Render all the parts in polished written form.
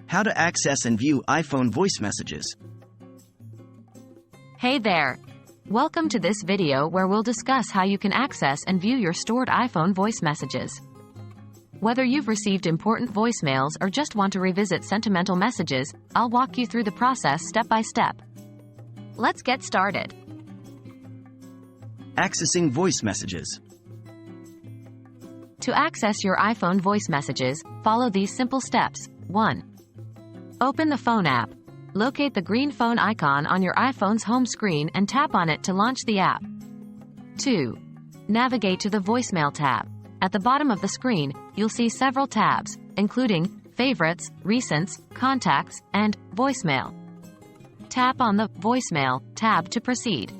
How to access and view iPhone voice messages. Hey there! Welcome to this video where we'll discuss how you can access and view your stored iPhone voice messages. Whether you've received important voicemails or just want to revisit sentimental messages, I'll walk you through the process step by step. Let's get started. Accessing voice messages. To access your iPhone voice messages, follow these simple steps. 1. Open the phone app. Locate the green phone icon on your iPhone's home screen and tap on it to launch the app. 2. Navigate to the Voicemail tab. At the bottom of the screen, you'll see several tabs, including Favorites, Recents, Contacts, and Voicemail. Tap on the Voicemail tab to proceed.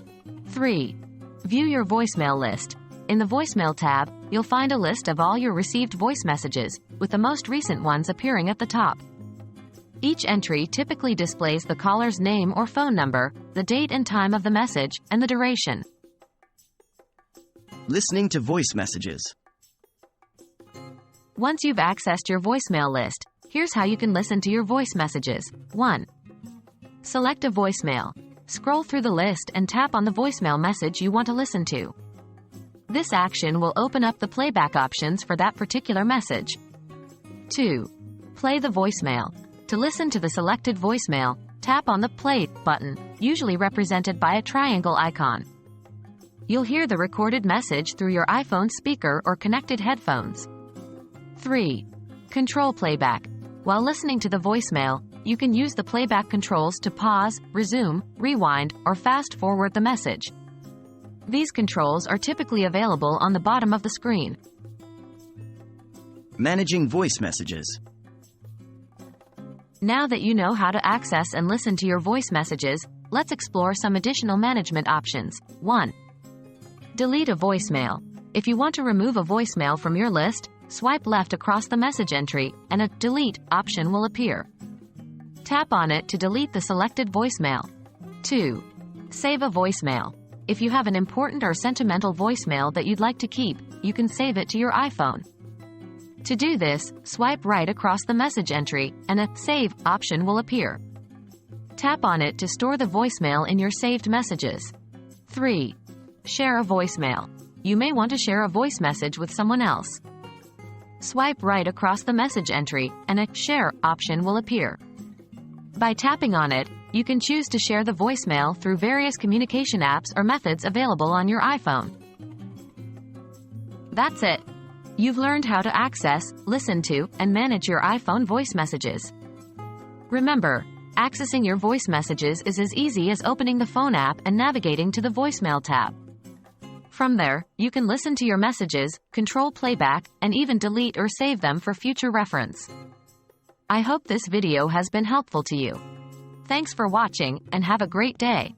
3. View your voicemail list. In the Voicemail tab, you'll find a list of all your received voice messages, with the most recent ones appearing at the top. Each entry typically displays the caller's name or phone number, the date and time of the message, and the duration. Listening to voice messages. Once you've accessed your voicemail list, here's how you can listen to your voice messages. 1. Select a voicemail. Scroll through the list and tap on the voicemail message you want to listen to. This action will open up the playback options for that particular message. 2. Play the voicemail. To listen to the selected voicemail, tap on the Play button, usually represented by a triangle icon. You'll hear the recorded message through your iPhone speaker or connected headphones. 3. Control playback. While listening to the voicemail, you can use the playback controls to pause, resume, rewind, or fast-forward the message. These controls are typically available on the bottom of the screen. Managing voice messages. Now that you know how to access and listen to your voice messages, let's explore some additional management options. 1. Delete a voicemail. If you want to remove a voicemail from your list, swipe left across the message entry, and a Delete option will appear. Tap on it to delete the selected voicemail. 2. Save a voicemail. If you have an important or sentimental voicemail that you'd like to keep, you can save it to your iPhone. To do this, swipe right across the message entry, and a Save option will appear. Tap on it to store the voicemail in your saved messages. 3. Share a voicemail. You may want to share a voice message with someone else. Swipe right across the message entry, and a Share option will appear. By tapping on it, you can choose to share the voicemail through various communication apps or methods available on your iPhone. That's it. You've learned how to access, listen to, and manage your iPhone voice messages. Remember, accessing your voice messages is as easy as opening the phone app and navigating to the Voicemail tab. From there, you can listen to your messages, control playback, and even delete or save them for future reference. I hope this video has been helpful to you. Thanks for watching, and have a great day.